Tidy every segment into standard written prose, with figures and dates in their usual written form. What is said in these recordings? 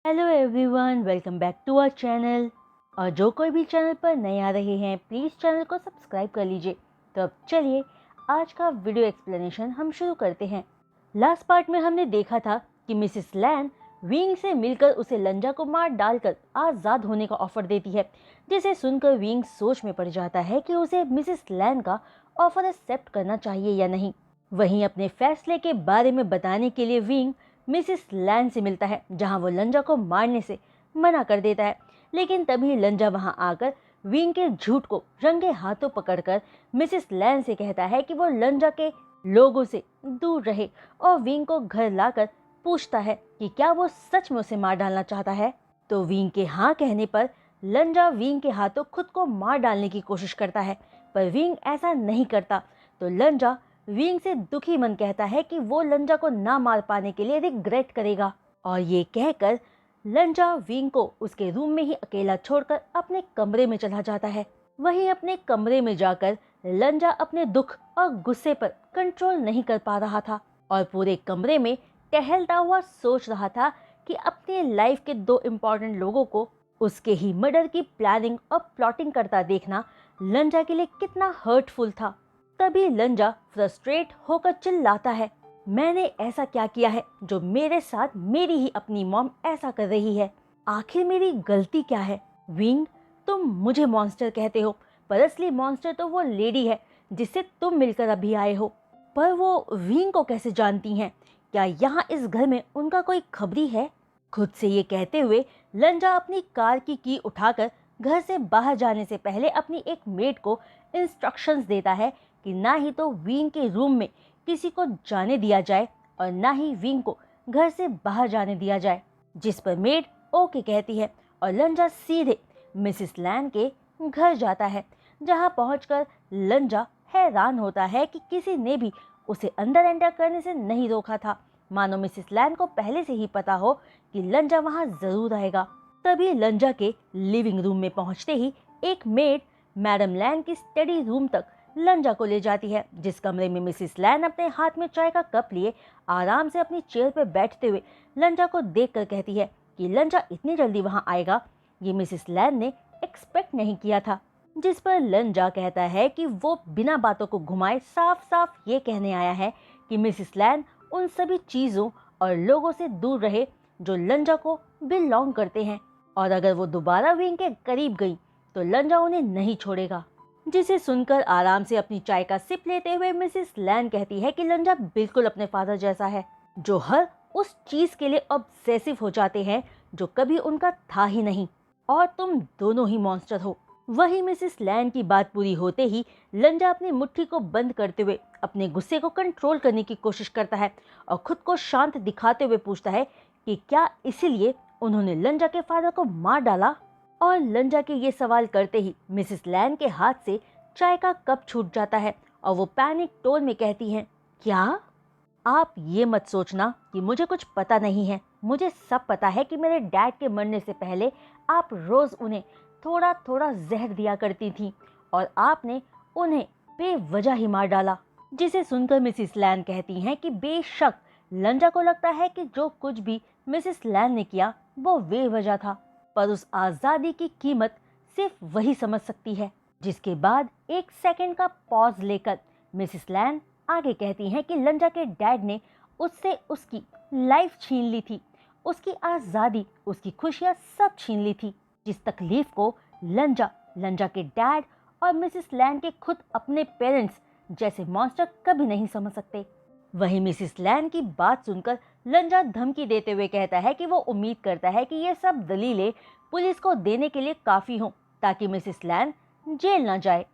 Hello everyone, welcome back to our channel. और जो कोई भी चैनल पर नए आ रहे हैं प्लीज़ चैनल को सब्सक्राइब कर लीजिए। तो अब चलिए आज का वीडियो एक्सप्लेनेशन हम शुरू करते हैं। लास्ट पार्ट में हमने देखा था कि मिसेस लैन विंग से मिलकर उसे लंजा को मार डालकर आज़ाद होने का ऑफर देती है, जिसे सुनकर विंग सोच में पड़ जाता है कि उसे मिसेस लैन का ऑफर एक्सेप्ट करना चाहिए या नहीं। वहीं अपने फैसले के बारे में बताने के लिए विंग मिसेस लैन से मिलता है, जहां वो लंजा को मारने से मना कर देता है। लेकिन तभी लंजा वहां आकर विंग के झूठ को रंगे हाथों पकड़कर मिसेस लैन से कहता है कि वो लंजा के लोगों से दूर रहे, और विंग को घर लाकर पूछता है कि क्या वो सच में उसे मार डालना चाहता है। तो विंग के हाँ कहने पर लंजा विंग के हाथों खुद को मार डालने की कोशिश करता है, पर विंग ऐसा नहीं करता। तो लंजा विंग से दुखी मन कहता है कि वो लंजा को ना मार पाने के लिए रिग्रेट करेगा, और ये कहकर लंजा विंग को उसके रूम में ही अकेला छोड़कर अपने कमरे में चला जाता है। वहीं अपने कमरे में जाकर लंजा अपने दुख और गुस्से पर कंट्रोल नहीं कर पा रहा था और पूरे कमरे में टहलता हुआ सोच रहा था कि अपने लाइफ के दो इम्पोर्टेंट लोगों को उसके ही मर्डर की प्लानिंग और प्लॉटिंग करता देखना लंजा के लिए कितना हर्टफुल था। तभी लंजा फ्रस्ट्रेट होकर चिल्लाता है, मैंने ऐसा क्या किया है जो मेरे साथ मेरी ही अपनी मॉम ऐसा कर रही है? आखिर मेरी गलती क्या है? विंग, तुम मुझे मॉन्स्टर कहते हो, पर असली मॉन्स्टर तो वो लेडी है जिससे तुम मिलकर अभी आए हो। पर वो विंग को कैसे जानती हैं? क्या यहाँ इस घर में उनका कोई खबरी है? खुद से ये कहते हुए लंजा अपनी कार की उठाकर घर से बाहर जाने से पहले अपनी एक मेड को इंस्ट्रक्शंस देता है कि ना ही तो विंग के रूम में किसी को जाने दिया जाए और ना ही विंग को घर से बाहर जाने दिया जाए, जिस पर मेड ओके कहती है और लंजा सीधे मिसेस लैन के घर जाता है, जहां पहुंचकर लंजा हैरान होता है कि किसी ने भी उसे अंदर एंटर करने से नहीं रोका था, मानो मिसेस लैन को पहले से ही पता हो कि लंजा वहां जरूर आएगा। तभी लंजा के लिविंग रूम में पहुंचते ही एक मेड मैडम लैन की स्टडी रूम तक लंजा को ले जाती है, जिस कमरे में मिसेस लैन अपने हाथ में चाय का कप लिए आराम से अपनी चेयर पर बैठते हुए लंजा को देखकर कहती है कि लंजा इतनी जल्दी वहां आएगा, ये मिसेस लैन ने एक्सपेक्ट नहीं किया था। जिस पर लंजा कहता है कि वो बिना बातों को घुमाए साफ साफ ये कहने आया है कि मिसेस लैन उन सभी चीजों और लोगों से दूर रहे जो लंजा को बिलोंग करते हैं, और अगर वो दोबारा विंग के करीब गई तो लंजा उन्हें नहीं छोड़ेगा। जिसे सुनकर आराम से अपनी चाय का सिप लेते हुए मिसेस लैन कहती है कि लंजा बिल्कुल अपने फादर जैसा है, जो हर उस चीज के लिए ऑब्सेसिव हो जाते हैं जो कभी उनका था ही नहीं, और तुम दोनों ही मॉन्स्टर हो। वहीं मिसेस लैन की बात पूरी होते ही लंजा अपनी मुट्ठी को बंद करते हुए अपने गुस्से को कंट्रोल करने की कोशिश करता है और खुद को शांत दिखाते हुए पूछता है कि क्या इसीलिए उन्होंने लंजा के फादर को मार डाला। और लंजा के ये सवाल करते ही मिसेस लैन के हाथ से चाय का कप छूट जाता है और वो पैनिक टोन में कहती हैं, क्या? आप ये मत सोचना कि मुझे कुछ पता नहीं है, मुझे सब पता है कि मेरे डैड के मरने से पहले आप रोज उन्हें थोड़ा थोड़ा जहर दिया करती थी और आपने उन्हें बेवजह ही मार डाला। जिसे सुनकर मिसेस लैन कहती हैं कि बेशक लंजा को लगता है कि जो कुछ भी मिसेस लैन ने किया वो बेवजह था, पर उस आजादी की कीमत सिर्फ वही समझ सकती है। जिसके बाद एक सेकंड का पॉज लेकर मिसेस लैन आगे कहती हैं कि लंजा के डैड ने उससे उसकी लाइफ छीन ली थी, उसकी आजादी, उसकी खुशियां सब छीन ली थी, जिस तकलीफ को लंजा के डैड और मिसेस लैन के खुद अपने पेरेंट्स जैसे मॉन्स्टर कभी नहीं समझ सकते। वहीं मिसेस लैन की बात सुनकर लंजा धमकी देते हुए कहता है कि वो उम्मीद करता है कि ये सब दलीलें पुलिस को देने के लिए काफी हों ताकि मिसेस लैन जेल ना जाए,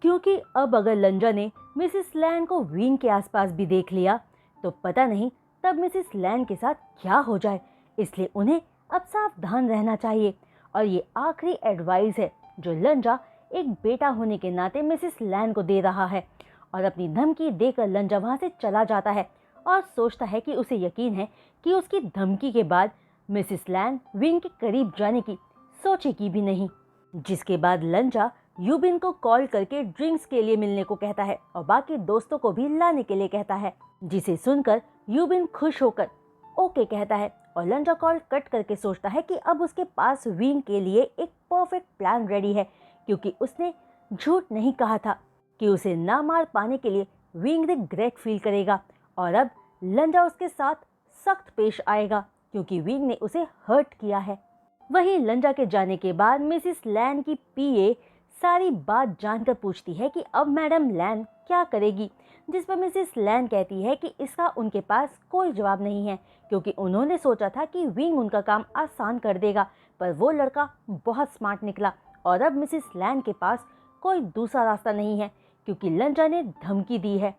क्योंकि अब अगर लंजा ने मिसेस लैन को विंग के आसपास भी देख लिया तो पता नहीं तब मिसेस लैन के साथ क्या हो जाए। इसलिए उन्हें अब सावधान रहना चाहिए, और ये आखिरी एडवाइस है जो लंजा एक बेटा होने के नाते मिसेस लैन को दे रहा है। और अपनी धमकी देकर लंजा वहां से चला जाता है और सोचता है कि उसे यकीन है कि उसकी धमकी के बाद मिसेस लैन विंग के करीब जाने की सोचेगी भी नहीं। जिसके बाद लंजा यूबिन को कॉल करके ड्रिंक्स के लिए मिलने को कहता है और बाकी दोस्तों को भी लाने के लिए कहता है, जिसे सुनकर यूबिन खुश होकर ओके कहता है और लंजा कॉल कट करके सोचता है कि अब उसके पास विंग के लिए एक परफेक्ट प्लान रेडी है, क्योंकि उसने झूठ नहीं कहा था कि उसे ना मार पाने के लिए विंग रिग्रेट फील करेगा, और अब लंजा उसके साथ सख्त पेश आएगा क्योंकि विंग ने उसे हर्ट किया है। वहीं लंजा के जाने के बाद मिसिस लैन की पीए सारी बात जानकर पूछती है कि अब मैडम लैन क्या करेगी, जिस पर मिसिस लैन कहती है कि इसका उनके पास कोई जवाब नहीं है, क्योंकि उन्होंने सोचा था कि विंग उनका काम आसान कर देगा, पर वो लड़का बहुत स्मार्ट निकला और अब मिसिस लैन के पास कोई दूसरा रास्ता नहीं है, क्योंकि लंजा ने धमकी दी है।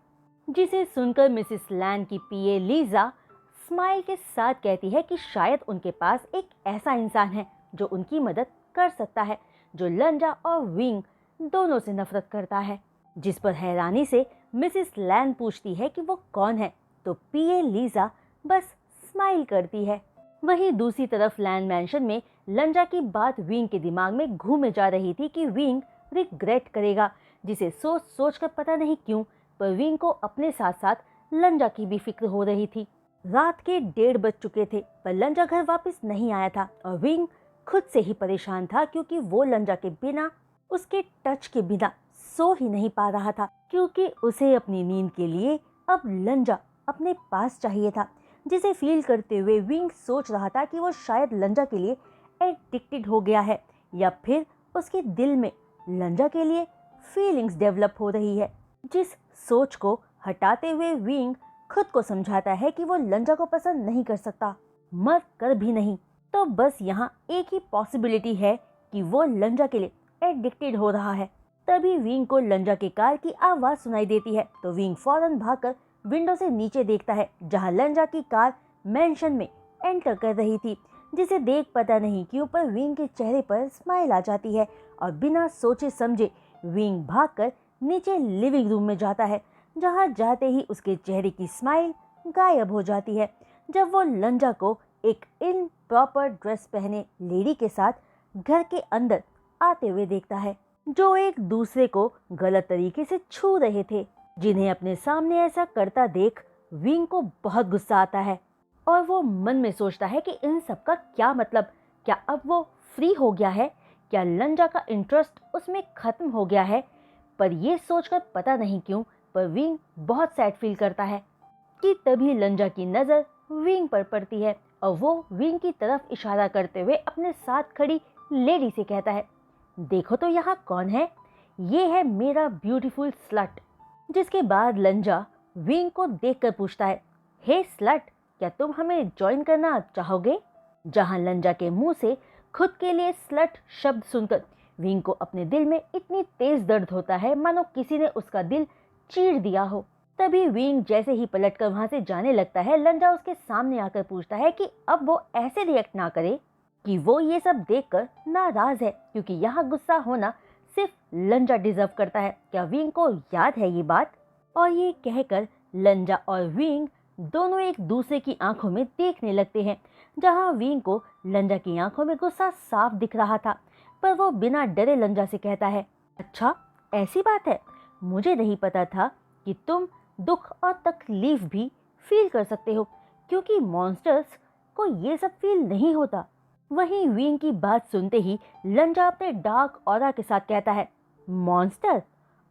जिसे सुनकर मिसिस लैन की पीए लीजा स्माइल के साथ कहती है कि शायद उनके पास एक ऐसा इंसान है जो उनकी मदद कर सकता है, जो लंजा और विंग दोनों से नफरत करता है। जिस पर हैरानी से मिसिस लैन पूछती है कि वो कौन है, तो पीए लीजा बस स्माइल करती है। वहीं दूसरी तरफ लैन मैंशन में लंजा की बात विंग के दिमाग में घूमे जा रही थी कि विंग रिग्रेट करेगा, जिसे सोच सोच कर पता नहीं क्यों पर विंग को अपने साथ साथ लंजा की भी फिक्र हो रही थी। रात के 1:30 बज चुके थे पर लंजा घर वापस नहीं आया था और विंग खुद से ही परेशान था, क्योंकि वो लंजा के बिना, उसके टच के बिना सो ही नहीं पा रहा था, क्योंकि उसे अपनी नींद के लिए अब लंजा अपने पास चाहिए था। जिसे फील करते हुए विंग सोच रहा था कि वो शायद लंजा के लिए एडिक्टेड हो गया है, या फिर उसके दिल में लंजा के लिए फीलिंग्स डेवलप हो रही है। जिस सोच को हटाते हुए विंग खुद को समझाता है कि वो लंजा को पसंद नहीं कर सकता, मर कर भी नहीं। तो बस यहाँ एक ही पॉसिबिलिटी है कि वो लंजा के लिए एडिक्टेड हो रहा है। तभी विंग को लंजा के कार की आवाज सुनाई देती है, तो विंग फौरन भागकर विंडो से नीचे देखता है जहाँ लंजा की कार मैंशन में एंटर कर रही थी। जिसे देख पता नहीं क्यों पर विंग के चेहरे पर स्माइल आ जाती है और बिना सोचे समझे विंग भागकर नीचे लिविंग रूम में जाता है, जहाँ जाते ही उसके चेहरे की स्माइल गायब हो जाती है जब वो लंजा को एक इनप्रॉपर ड्रेस पहने लेडी के साथ घर के अंदर आते हुए देखता है, जो एक दूसरे को गलत तरीके से छू रहे थे। जिन्हें अपने सामने ऐसा करता देख विंग को बहुत गुस्सा आता है और वो मन में सोचता है कि इन सब का क्या मतलब, क्या अब वो फ्री हो गया है, क्या लंजा का इंटरेस्ट उसमें खत्म हो गया है। पर ये सोचकर पता नहीं क्यों पर विंग बहुत सैड फील करता है कि तभी लंजा की नजर विंग पर पड़ती है और वो विंग की तरफ इशारा करते हुए अपने साथ खड़ी लेडी से कहता है, देखो तो यहाँ कौन है, ये है मेरा ब्यूटीफुल स्लट। जिसके बाद लंजा विंग को देखकर पूछता है, हे स्लट, क्या तुम हमें ज्वाइन करना चाहोगे। जहाँ लंजा के मुंह से खुद के लिए स्लट शब्द सुनकर विंग को अपने दिल में इतनी तेज दर्द होता है मानो किसी ने उसका दिल चीर दिया हो। तभी विंग जैसे ही पलटकर वहां से जाने लगता है, लंजा उसके सामने आकर पूछता है कि अब वो ऐसे रिएक्ट ना करे कि वो ये सब देखकर नाराज है, क्योंकि यहाँ गुस्सा होना सिर्फ लंजा डिजर्व करता है। क्या विंग को याद है ये बात। और ये कहकर लंजा और विंग दोनों एक दूसरे की आंखों में देखने लगते हैं, जहाँ विंग को लंजा की आंखों में गुस्सा साफ दिख रहा था, पर वो बिना डरे लंजा से कहता है, अच्छा ऐसी बात है, मुझे नहीं पता था कि तुम दुख और तकलीफ भी फील कर सकते हो, क्योंकि मॉन्स्टर्स को ये सब फील नहीं होता। वहीं विंग की बात सुनते ही लंजा अपने डार्क ऑरा के साथ कहता है, मॉन्स्टर।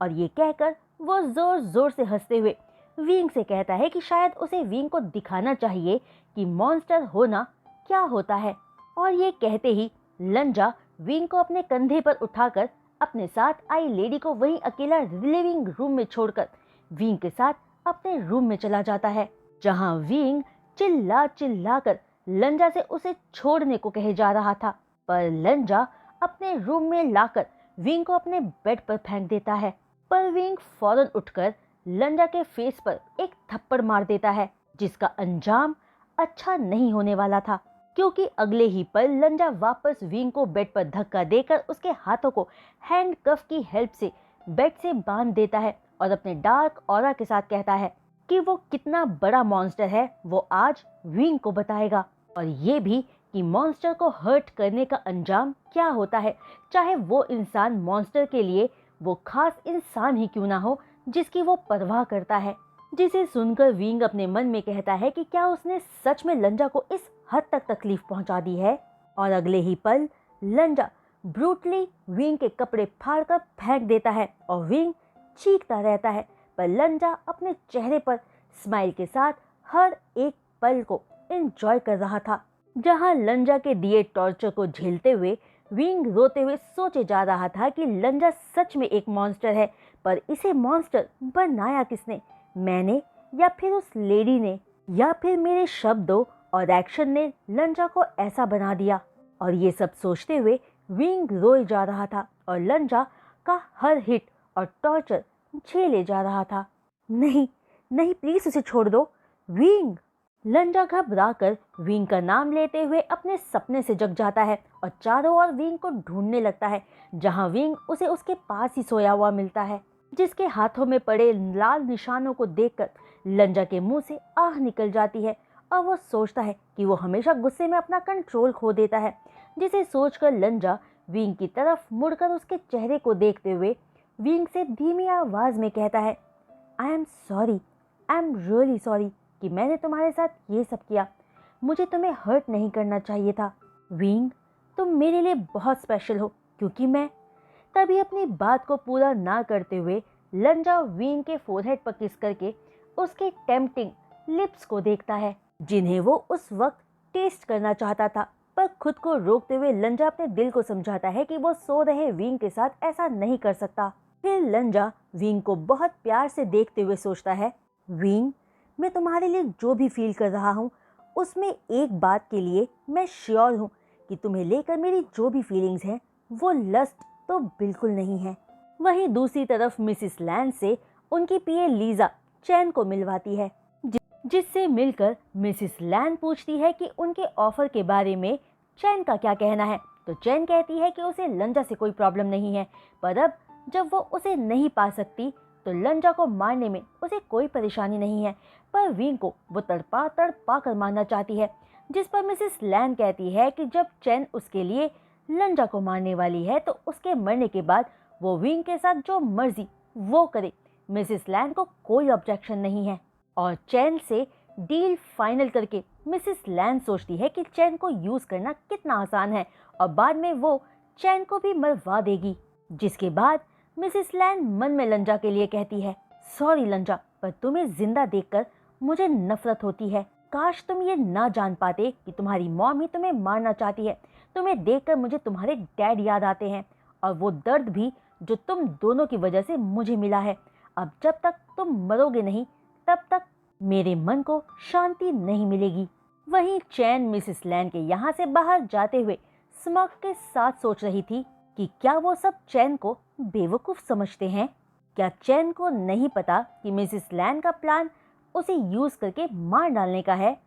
और ये कहकर वो जोर जोर से हंसते हुए विंग से कहता है कि शायद उसे विंग को दिखाना चाहिए कि मॉन्स्टर होना क्या होता है। और ये कहते ही लंजा विंग को अपने कंधे पर उठाकर अपने साथ आई लेडी को वहीं अकेला लिविंग रूम में छोड़कर विंग के साथ अपने रूम में चला जाता है, जहां विंग चिल्ला चिल्ला कर लंजा से उसे छोड़ने को कहे जा रहा था, पर लंजा अपने रूम में लाकर विंग को अपने बेड पर फेंक देता है। पर विंग फौरन उठकर लंजा के फेस पर एक थप्पड़ मार देता है, जिसका अंजाम अच्छा नहीं होने वाला था, क्योंकि अगले ही पल लंजा वापस विंग को बेड पर धक्का देकर उसके हाथों को हैंडकफ की हेल्प से बेड से बांध देता है और अपने डार्क ऑरा के साथ कहता है कि वो कितना बड़ा मॉन्स्टर है वो आज विंग को बताएगा, और ये भी कि मॉन्स्टर को हर्ट करने का अंजाम क्या होता है, चाहे वो इंसान मॉन्स्टर के लिए वो खास इंसान ही क्यों ना हो जिसकी वो परवाह करता है। जिसे सुनकर विंग अपने मन में कहता है कि क्या उसने सच में लंजा को इस हद तक तकलीफ पहुंचा दी है। और अगले ही पल लंजा ब्रूटली विंग के कपड़े फाड़कर फेंक देता है और विंग चीखता रहता है, पर लंजा अपने चेहरे पर स्माइल के साथ हर एक पल को एंजॉय कर रहा था। जहां लंजा के दिए टॉर्चर को झेलते हुए विंग रोते हुए सोचे जा रहा था कि लंजा सच में एक मॉन्स्टर है, पर इसे मॉन्स्टर बनाया किसने, मैंने या फिर उस लेडी ने, या फिर मेरे शब्दों और एक्शन ने लंजा को ऐसा बना दिया। और ये सब सोचते हुए विंग रोए जा रहा था और लंजा का हर हिट और टॉर्चर झेले जा रहा था। नहीं नहीं, प्लीज उसे छोड़ दो विंग। लंजा घबराकर विंग का नाम लेते हुए अपने सपने से जग जाता है और चारों ओर विंग को ढूंढने लगता है, जहां विंग उसे उसके पास ही सोया हुआ मिलता है, जिसके हाथों में पड़े लाल निशानों को देखकर लंजा के मुंह से आह निकल जाती है और वो सोचता है कि वो हमेशा गुस्से में अपना कंट्रोल खो देता है, जिसे सोचकर लंजा विंग की तरफ मुड़कर उसके चेहरे को देखते हुए विंग से धीमी आवाज में कहता है, I am sorry, I am really sorry कि मैंने तुम्हारे साथ ये सब किया। मुझे तुम्हें हर्ट नहीं करना चाहिए था। विंग, तुम मेरे लिए बहुत स्पेशल हो क्योंकि मैं। तभी अपनी बात को पूरा ना करते हुए लंजा विंग के फोरहेड पर किस करके उसके टेम्पटिंग लिप्स को देखता है, जिन्हें वो उस वक्त टेस्ट करना चाहता था, पर खुद को रोकते हुए लंजा अपने दिल को समझाता है कि वो सो रहे विंग के साथ ऐसा नहीं कर सकता। फिर लंजा विंग को बहुत प्यार से देखते हुए सोचता है, विंग, मैं तुम्हारे लिए जो भी फील कर रहा हूँ उसमें एक बात के लिए मैं श्योर हूँ कि तुम्हें लेकर मेरी जो भी फीलिंग्स हैं वो लस्ट तो बिल्कुल नहीं है। वहीं दूसरी तरफ मिसिस लैन से उनकी पीए लीजा चैन को मिलवाती है, जिससे मिलकर मिसिस लैन पूछती है कि उनके ऑफर के बारे में चैन का क्या कहना है। तो चैन कहती है कि उसे लंजा से कोई प्रॉब्लम नहीं है, पर अब जब वो उसे नहीं पा सकती तो लंजा को मारने में उसे कोई परेशानी नहीं है, पर विंग को वो तड़पा कर मारना चाहती है, जिस पर मिसेस लैन कहती है कि जब चैन उसके लिए लंजा को मारने वाली है तो उसके मरने के बाद वो विंग के साथ जो मर्जी वो करे, मिसेस लैन को कोई ऑब्जेक्शन नहीं है। और चैन से डील फाइनल करके मिसेस लैन सोचती है कि चैन को यूज करना कितना आसान है और बाद में वो चैन को भी मरवा देगी, जिसके बाद मिसेस लैन मन में लंजा के लिए कहती है, सॉरी लंजा, पर तुम्हें जिंदा देखकर मुझे नफरत होती है। काश तुम ये ना जान पाते कि तुम्हारी मॉम ही तुम्हें मारना चाहती है। तुम्हें देखकर मुझे तुम्हारे डैड याद आते हैं और वो दर्द भी जो तुम दोनों की वजह से मुझे मिला है। अब जब तक तुम मरोगे नहीं तब तक मेरे मन को शांति नहीं मिलेगी। वहीं चैन मिसेस लैन के यहाँ से बाहर जाते हुए स्मग के साथ सोच रही थी कि क्या वो सब चैन को बेवकूफ समझते हैं। क्या चैन को नहीं पता कि मिसेस लैन का प्लान उसे यूज करके मार डालने का है।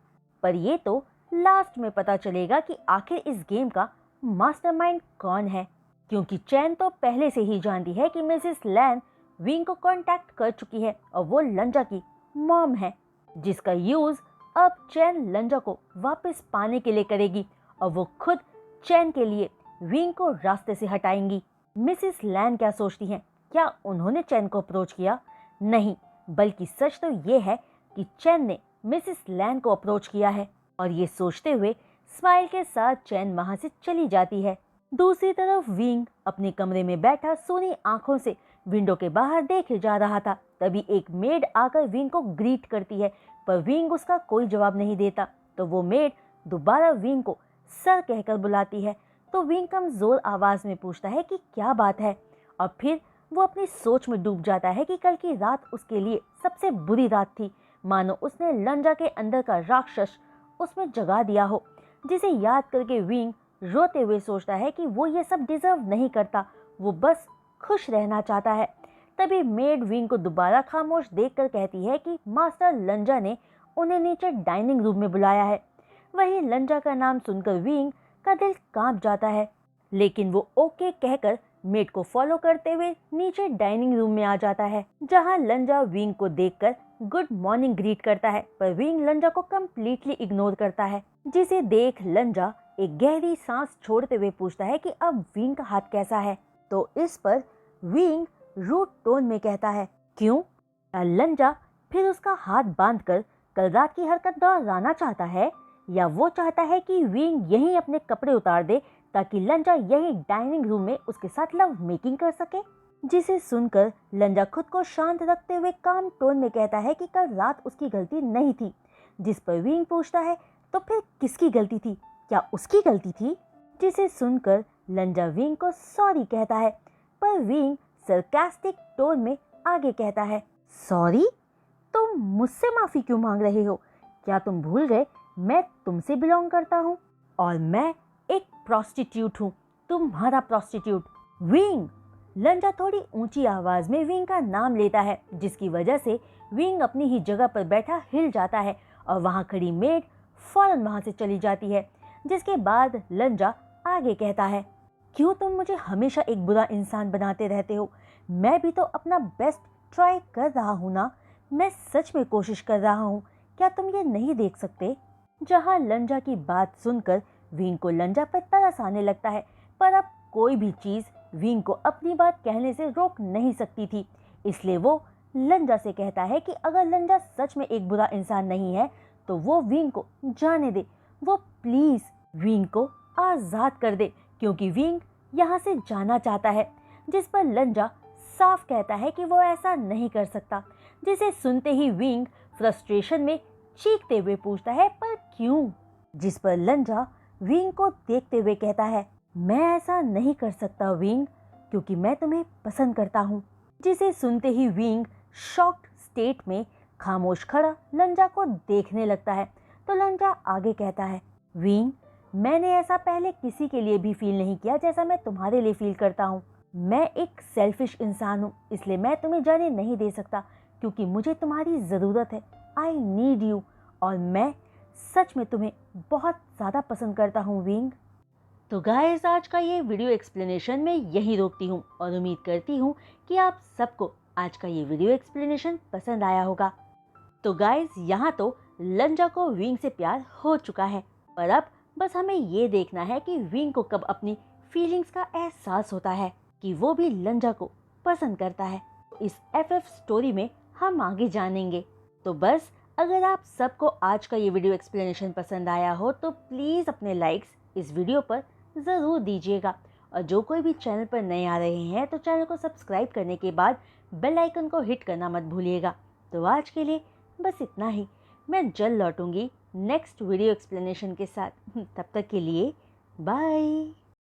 पर ये तो लास्ट में पता चलेगा कि आखिर इस गेम का मास्टरमाइंड कौन है, क्योंकि चैन तो पहले से ही जानती है कि मिसेस लैन विंग को कांटेक्ट कर चुकी है और वो लंजा की मॉम है, जिसका यूज अब चैन लंजा को वापस पाने के लिए करेगी और वो खुद चैन के लिए विंग को रास्ते से हटाएंगी। मिसेस लैन क्या सोचती हैं? क्या उन्होंने चैन को अप्रोच किया? नहीं, बल्कि सच तो ये है कि चैन ने मिसेस लैन को अप्रोच किया है। और ये सोचते हुए स्माइल के साथ चैन वहां से चली जाती है। दूसरी तरफ विंग अपने कमरे में बैठा सोनी आंखों से विंडो के बाहर देखे जा रहा था। तभी एक मेड आकर विंग को ग्रीट करती है, पर विंग उसका कोई जवाब नहीं देता। तो वो मेड दोबारा विंग को सर कहकर बुलाती है। तो विंग कमजोर आवाज में पूछता है कि क्या बात है, और फिर वो अपनी सोच में डूब जाता है कि कल की रात उसके लिए सबसे बुरी रात थी, मानो उसने लंजा के अंदर का राक्षस उसमें जगा दिया हो, जिसे याद करके विंग रोते हुए सोचता है कि वो ये सब डिजर्व नहीं करता, वो बस खुश रहना चाहता है। तभी मेड विंग को दोबारा खामोश देखकर कहती है कि मास्टर लंजा ने उन्हें नीचे डाइनिंग रूम में बुलाया है। वहीं लंजा का नाम सुनकर विंग का दिल कांप जाता है, लेकिन वो ओके कहकर मेड को फॉलो करते हुए नीचे डाइनिंग रूम में आ जाता है, जहां लंजा विंग को देखकर गुड मॉर्निंग ग्रीट करता है, पर विंग लंजा को कम्प्लीटली इग्नोर करता है, जिसे देख लंजा एक गहरी सांस छोड़ते हुए पूछता है कि अब विंग का हाथ कैसा है। तो इस पर विंग रूड टोन में कहता है, क्यों? लंजा फिर उसका हाथ बांधकर कल रात की हरकत दोहराना चाहता है। या वो चाहता है कि विंग यहीं अपने कपड़े उतार दे ताकि लंजा यहीं डाइनिंग रूम में उसके साथ लव मेकिंग कर सके। जिसे सुनकर लंजा खुद को शांत रखते हुए काम टोन में कहता है कि कल रात उसकी गलती नहीं थी। जिस पर विंग पूछता है तो फिर किसकी गलती थी, क्या उसकी गलती थी? जिसे सुनकर लंजा विंग को सॉरी कहता है, पर विंग सरकास्टिक टोन में आगे कहता है, सॉरी? तुम मुझसे माफी क्यों मांग रहे हो? क्या तुम भूल गए मैं तुमसे बिलोंग करता हूँ और मैं एक प्रोस्टिट्यूट हूँ, तुम्हारा प्रोस्टिट्यूट। विंग! लंजा थोड़ी ऊंची आवाज में विंग का नाम लेता है, जिसकी वजह से विंग अपनी ही जगह पर बैठा हिल जाता है और वहां खड़ी मेड फौरन वहां से चली जाती है। जिसके बाद लंजा आगे कहता है, क्यों तुम मुझे हमेशा एक बुरा इंसान बनाते रहते हो? मैं भी तो अपना बेस्ट ट्राई कर रहा हूँ ना, मैं सच में कोशिश कर रहा हूँ, क्या तुम ये नहीं देख सकते? जहाँ लंजा की बात सुनकर विंग को लंजा पर तरस आने लगता है, पर अब कोई भी चीज विंग को अपनी बात कहने से रोक नहीं सकती थी। इसलिए वो लंजा से कहता है कि अगर लंजा सच में एक बुरा इंसान नहीं है तो वो विंग को जाने दे, वो प्लीज विंग को आजाद कर दे, क्योंकि विंग यहाँ से जाना चाहता है। जिस पर लंजा साफ कहता है कि वो ऐसा नहीं कर सकता। जिसे सुनते ही विंग फ्रस्ट्रेशन में चीखते हुए पूछता है, पर क्यों? जिस पर लंजा विंग को देखते हुए कहता है, मैं ऐसा नहीं कर सकता विंग, क्योंकि मैं तुम्हें पसंद करता हूँ। जिसे सुनते ही विंग शॉक्ड स्टेट में खामोश खड़ा लंजा को देखने लगता है। तो लंजा आगे कहता है, विंग, मैंने ऐसा पहले किसी के लिए भी फील नहीं किया जैसा मैं तुम्हारे लिए फील करता हूँ। मैं एक सेल्फिश इंसान हूँ, इसलिए मैं तुम्हें जाने नहीं दे सकता, क्योंकि मुझे तुम्हारी ज़रूरत है। आई नीड यू, और मैं सच में तुम्हें बहुत ज़्यादा पसंद करता हूँ विंग। तो गाइस, आज का ये वीडियो एक्सप्लेनेशन मैं यहीं रोकती हूँ और उम्मीद करती हूँ कि आप सबको आज का ये वीडियो एक्सप्लेनेशन पसंद आया होगा। तो गाइस, यहाँ तो लंजा को विंग से प्यार हो चुका है, पर अब बस हमें ये देखना है कि विंग को कब अपनी फीलिंग्स का एहसास होता है कि वो भी लंजा को पसंद करता है। इस FF स्टोरी में हम आगे जानेंगे। तो बस, अगर आप सबको आज का ये वीडियो एक्सप्लेनेशन पसंद आया हो तो प्लीज़ अपने लाइक्स इस वीडियो पर ज़रूर दीजिएगा, और जो कोई भी चैनल पर नए आ रहे हैं तो चैनल को सब्सक्राइब करने के बाद बेल आइकन को हिट करना मत भूलिएगा। तो आज के लिए बस इतना ही। मैं जल्द लौटूंगी नेक्स्ट वीडियो एक्सप्लेनेशन के साथ। तब तक के लिए बाय।